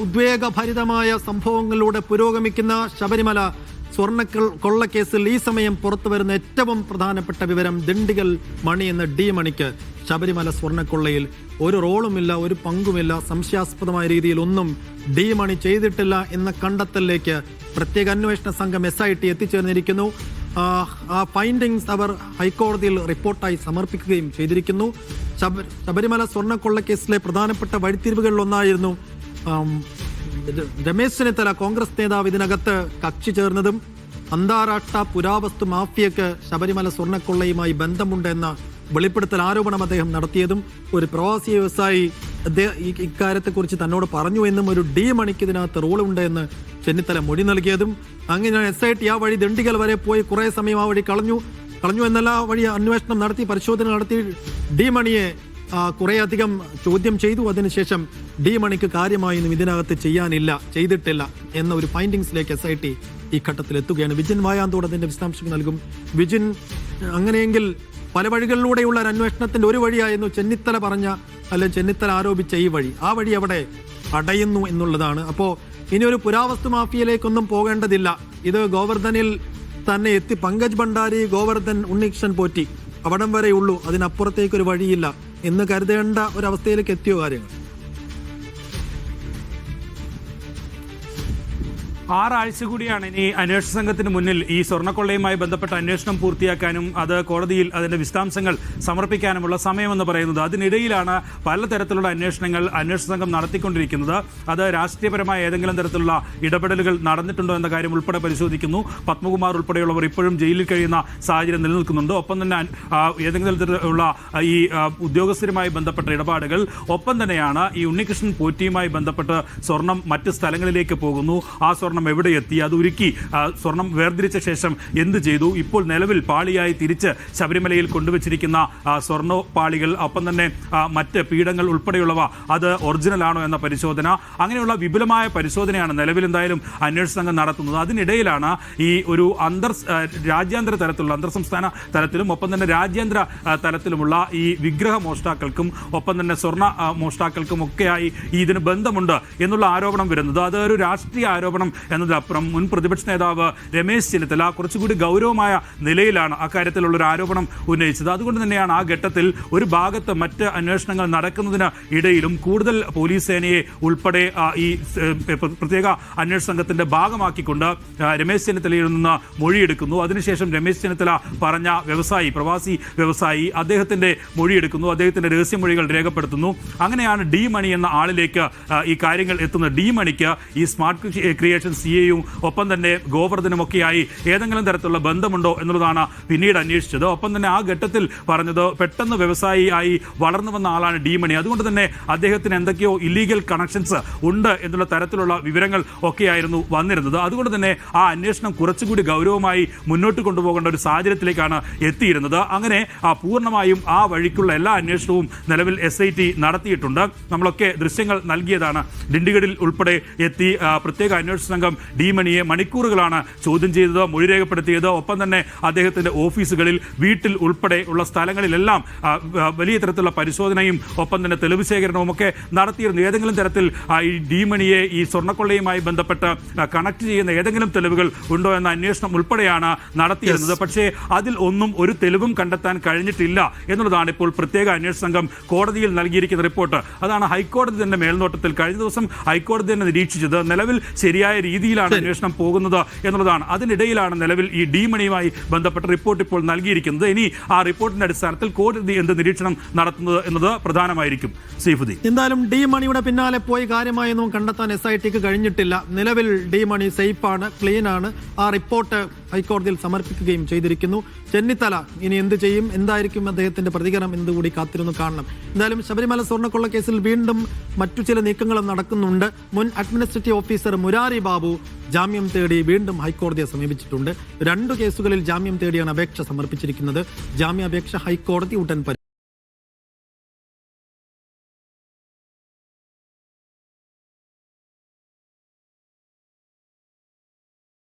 ഉദ്വേഗഭരിതമായ സംഭവങ്ങളിലൂടെ പുരോഗമിക്കുന്ന ശബരിമല കൊള്ളക്കേസിൽ ഈ സമയം പുറത്തുവരുന്ന ഏറ്റവും പ്രധാനപ്പെട്ട വിവരം ദിണ്ടിഗൽ മണി എന്ന ഡി മണിക്ക് ശബരിമല സ്വർണ്ണക്കൊള്ളയിൽ ഒരു റോളുമില്ല, ഒരു പങ്കുമില്ല, സംശയാസ്പദമായ രീതിയിൽ ഒന്നും ഡി മണി ചെയ്തിട്ടില്ല എന്ന കണ്ടെത്തലിലേക്ക് പ്രത്യേക അന്വേഷണ സംഘം SIT എത്തിച്ചേർന്നിരിക്കുന്നു. ആ ഫൈൻഡിങ്സ് അവർ ഹൈക്കോടതിയിൽ റിപ്പോർട്ടായി സമർപ്പിക്കുകയും ചെയ്തിരിക്കുന്നു. ശബരിമല സ്വർണ്ണക്കൊള്ളക്കേസിലെ പ്രധാനപ്പെട്ട വഴിത്തിരിവുകളിലൊന്നായിരുന്നു രമേശ് ചെന്നിത്തല കോൺഗ്രസ് നേതാവ് ഇതിനകത്ത് കക്ഷി ചേർന്നതും അന്താരാഷ്ട്ര പുരാവസ്തു മാഫിയക്ക് ശബരിമല സ്വർണ്ണക്കൊള്ളയുമായി ബന്ധമുണ്ട് എന്ന വെളിപ്പെടുത്തൽ ആരോപണം അദ്ദേഹം നടത്തിയതും ഒരു പ്രവാസി വ്യവസായി ഇക്കാര്യത്തെക്കുറിച്ച് തന്നോട് പറഞ്ഞു എന്നും ഒരു ഡി മണിക്ക് ഇതിനകത്ത് റോളുണ്ട് എന്ന് ചെന്നിത്തല മൊഴി നൽകിയതും അങ്ങനെ SIT ആ വഴി ദിണ്ടിഗൽ വരെ പോയി കുറേ സമയം ആ വഴി കളഞ്ഞു എന്നല്ല വഴി അന്വേഷണം നടത്തി പരിശോധന നടത്തി ഡി മണിയെ കുറേയധികം ചോദ്യം ചെയ്തു. അതിനുശേഷം ഡി മണിക്ക് കാര്യമായൊന്നും ഇതിനകത്ത് ചെയ്തിട്ടില്ല എന്ന ഒരു ഫൈൻഡിങ്സിലേക്ക് SIT ഈ ഘട്ടത്തിൽ എത്തുകയാണ്. വിജിൻ വായാന്തോട് അതിന്റെ വിശദാംശങ്ങൾ നൽകും. വിജിൻ, അങ്ങനെയെങ്കിൽ പല വഴികളിലൂടെയുള്ള ഒരു അന്വേഷണത്തിന്റെ ഒരു വഴിയായിരുന്നു ചെന്നിത്തല ആരോപിച്ച ഈ വഴി. ആ വഴി അവിടെ അടയുന്നു എന്നുള്ളതാണ്. അപ്പോൾ ഇനി ഒരു പുരാവസ്തു മാഫിയയിലേക്കൊന്നും പോകേണ്ടതില്ല. ഇത് ഗോവർദ്ധനിൽ തന്നെ എത്തി പങ്കജ് ഭണ്ഡാരി, ഗോവർദ്ധൻ, ഉണ്ണികൃഷ്ണൻ പോറ്റി അവിടം വരെ ഉള്ളൂ, അതിനപ്പുറത്തേക്കൊരു വഴിയില്ല എന്ന് കരുതേണ്ട ഒരവസ്ഥയിലേക്ക് എത്തിയോ കാര്യങ്ങൾ? 6 ആഴ്ച കൂടിയാണ് ഇനി അന്വേഷണ സംഘത്തിന് മുന്നിൽ ഈ സ്വർണ്ണക്കൊള്ളയുമായി ബന്ധപ്പെട്ട അന്വേഷണം പൂർത്തിയാക്കാനും അത് കോടതിയിൽ അതിന്റെ വിശദാംശങ്ങൾ സമർപ്പിക്കാനുമുള്ള സമയമെന്ന് പറയുന്നത്. അതിനിടയിലാണ് പലതരത്തിലുള്ള അന്വേഷണ സംഘം നടത്തിക്കൊണ്ടിരിക്കുന്നത്. അത് രാഷ്ട്രീയപരമായ ഏതെങ്കിലും തരത്തിലുള്ള ഇടപെടലുകൾ നടന്നിട്ടുണ്ടോ എന്ന കാര്യം ഉൾപ്പെടെ പരിശോധിക്കുന്നു. പത്മകുമാർ ഉൾപ്പെടെയുള്ളവർ ഇപ്പോഴും ജയിലിൽ കഴിയുന്ന സാഹചര്യം നിലനിൽക്കുന്നുണ്ട്. ഒപ്പം തന്നെ ഏതെങ്കിലും തരത്തിലുള്ള ഈ ഉദ്യോഗസ്ഥരുമായി ബന്ധപ്പെട്ട ഇടപാടുകൾ, ഒപ്പം തന്നെയാണ് ഈ ഉണ്ണികൃഷ്ണൻ പോറ്റിയുമായി ബന്ധപ്പെട്ട് സ്വർണം മറ്റ് സ്ഥലങ്ങളിലേക്ക് പോകുന്നു. ആ സ്വർണം എവിടെ എത്തി, അത് ഉരുക്കി സ്വർണം വേർതിരിച്ച ശേഷം എന്ത് ചെയ്തു, ഇപ്പോൾ നിലവിൽ പാളിയായി തിരിച്ച് ശബരിമലയിൽ കൊണ്ടുവച്ചിരിക്കുന്ന സ്വർണ്ണ പാളികൾ, ഒപ്പം തന്നെ മറ്റ് പീഠങ്ങൾ ഉൾപ്പെടെയുള്ളവ അത് ഒറിജിനൽ ആണോ എന്ന പരിശോധന, അങ്ങനെയുള്ള വിപുലമായ പരിശോധനയാണ് നിലവിൽ എന്തായാലും അന്വേഷണ സംഘം നടത്തുന്നത്. അതിനിടയിലാണ് ഈ ഒരു രാജ്യാന്തര തലത്തിലുള്ള അന്തർസംസ്ഥാന തലത്തിലും ഒപ്പം തന്നെ രാജ്യാന്തര തലത്തിലുമുള്ള ഈ വിഗ്രഹ മോഷ്ടാക്കൾക്കും ഒപ്പം തന്നെ സ്വർണ്ണ മോഷ്ടാക്കൾക്കും ഒക്കെയായി ഇതിന് ബന്ധമുണ്ട് എന്നുള്ള ആരോപണം വരുന്നത്. അതൊരു രാഷ്ട്രീയ ആരോപണം എന്നതിനപ്പുറം മുൻ പ്രതിപക്ഷ നേതാവ് രമേശ് ചെന്നിത്തല കുറച്ചുകൂടി ഗൗരവമായ നിലയിലാണ് അക്കാര്യത്തിലുള്ള ഒരു ആരോപണം ഉന്നയിച്ചത്. അതുകൊണ്ട് തന്നെയാണ് ആ ഘട്ടത്തിൽ ഒരു ഭാഗത്ത് മറ്റ് അന്വേഷണങ്ങൾ നടക്കുന്നതിന് ഇടയിലും കൂടുതൽ പോലീസ് സേനയെ ഉൾപ്പെടെ ഈ പ്രത്യേക അന്വേഷണ സംഘത്തിന്റെ ഭാഗമാക്കിക്കൊണ്ട് രമേശ് ചെന്നിത്തലയിൽ നിന്ന് മൊഴിയെടുക്കുന്നു. അതിനുശേഷം രമേശ് ചെന്നിത്തല പറഞ്ഞ പ്രവാസി വ്യവസായി അദ്ദേഹത്തിന്റെ മൊഴിയെടുക്കുന്നു, അദ്ദേഹത്തിന്റെ രഹസ്യമൊഴികൾ രേഖപ്പെടുത്തുന്നു. അങ്ങനെയാണ് ഡി മണി എന്ന ആളിലേക്ക് ഈ കാര്യങ്ങൾ എത്തുന്നത്. ഡി മണിക്ക് ഈ സ്മാർട്ട് ക്രിയേഷൻ CAയും ഒപ്പം തന്നെ ഗോവർദ്ധനുമൊക്കെയായി ഏതെങ്കിലും തരത്തിലുള്ള ബന്ധമുണ്ടോ എന്നുള്ളതാണ് പിന്നീട് അന്വേഷിച്ചത്. ഒപ്പം തന്നെ ആ ഘട്ടത്തിൽ പറഞ്ഞത് പെട്ടെന്ന് വ്യവസായിയായി വളർന്നു വന്ന ആളാണ് ഡി മണി, അതുകൊണ്ട് തന്നെ അദ്ദേഹത്തിന് എന്തൊക്കെയോ ഇല്ലീഗൽ കണക്ഷൻസ് ഉണ്ട് എന്നുള്ള തരത്തിലുള്ള വിവരങ്ങൾ ഒക്കെയായിരുന്നു വന്നിരുന്നത്. അതുകൊണ്ട് തന്നെ ആ അന്വേഷണം കുറച്ചുകൂടി ഗൗരവമായി മുന്നോട്ട് കൊണ്ടുപോകേണ്ട ഒരു സാഹചര്യത്തിലേക്കാണ് എത്തിയിരുന്നത്. അങ്ങനെ പൂർണ്ണമായും ആ വഴിക്കുള്ള എല്ലാ അന്വേഷണവും നിലവിൽ SIT നടത്തിയിട്ടുണ്ട്. നമ്മളൊക്കെ ദൃശ്യങ്ങൾ നൽകിയതാണ്. ദിണ്ടിഗലിൽ ഉൾപ്പെടെ എത്തി പ്രത്യേക അന്വേഷണ സംഘം ഡി മണിയെ മണിക്കൂറുകളാണ് ചോദ്യം ചെയ്തത്, മൊഴി രേഖപ്പെടുത്തിയത്. ഒപ്പം തന്നെ അദ്ദേഹത്തിന്റെ ഓഫീസുകളിൽ, വീട്ടിൽ ഉൾപ്പെടെ ഉള്ള സ്ഥലങ്ങളിലെല്ലാം വലിയ തരത്തിലുള്ള പരിശോധനയും ഒപ്പം തന്നെ തെളിവ് ശേഖരണവും ഒക്കെ നടത്തിയിരുന്നു. ഏതെങ്കിലും തരത്തിൽ ഈ ഡി മണിയെ ഈ സ്വർണ്ണക്കൊള്ളയുമായി ബന്ധപ്പെട്ട് കണക്ട് ചെയ്യുന്ന ഏതെങ്കിലും തെളിവുകൾ ഉണ്ടോ എന്ന അന്വേഷണം ഉൾപ്പെടെയാണ് നടത്തിയിരുന്നത്. പക്ഷേ അതിൽ ഒന്നും ഒരു തെളിവും കണ്ടെത്താൻ കഴിഞ്ഞിട്ടില്ല എന്നുള്ളതാണ് ഇപ്പോൾ പ്രത്യേക അന്വേഷണ സംഘം കോടതിയിൽ നൽകിയിരിക്കുന്ന റിപ്പോർട്ട്. അതാണ് ഹൈക്കോടതി തന്നെ മേൽനോട്ടത്തിൽ കഴിഞ്ഞ ദിവസം ഹൈക്കോടതി തന്നെ നിരീക്ഷിച്ചത്. നിലവിൽ ശരിയായ രീതിയിലാണ് അന്വേഷണം പോകുന്നത് എന്നുള്ളതാണ്. അതിനിടയിലാണ് നിലവിൽ ഈ ഡി മണിയുമായി ബന്ധപ്പെട്ട റിപ്പോർട്ട് ഇപ്പോൾ നൽകിയിരിക്കുന്നത്. ഇനി ആ റിപ്പോർട്ടിന്റെ അടിസ്ഥാനത്തിൽ കോടതി എന്ത് നിരീക്ഷണം നടത്തുന്നത് എന്നത് പ്രധാനമായിരിക്കും. സൈഫുദ്ദീൻ, എന്തായാലും ഡി മണിയുടെ പിന്നാലെ പോയി കാര്യമായൊന്നും കണ്ടെത്താൻ SITക്ക് കഴിഞ്ഞിട്ടില്ല. നിലവിൽ ഡി മണി സേഫാണ്, ക്ലീൻ ആണ്. ആ റിപ്പോർട്ട് ഹൈക്കോടതിയിൽ സമർപ്പിക്കുകയും ചെയ്തിരിക്കുന്നു. ചെന്നിത്തല ഇനി എന്ത് ചെയ്യും, എന്തായിരിക്കും അദ്ദേഹത്തിന്റെ പ്രതികരണം എന്നുകൂടി കാത്തിരുന്നു കാണണം. എന്തായാലും ശബരിമല സ്വർണ്ണക്കൊള്ള കേസിൽ വീണ്ടും മറ്റു ചില നീക്കങ്ങളും നടക്കുന്നുണ്ട്. മുൻ അഡ്മിനിസ്ട്രേറ്റീവ് ഓഫീസർ മുരാരി ബാബു ജാമ്യം തേടി വീണ്ടും ഹൈക്കോടതിയെ സമീപിച്ചിട്ടുണ്ട്. 2 കേസുകളിൽ ജാമ്യം തേടിയാണ് അപേക്ഷ സമർപ്പിച്ചിരിക്കുന്നത്. ജാമ്യാപേക്ഷ ഹൈക്കോടതി ഉടൻ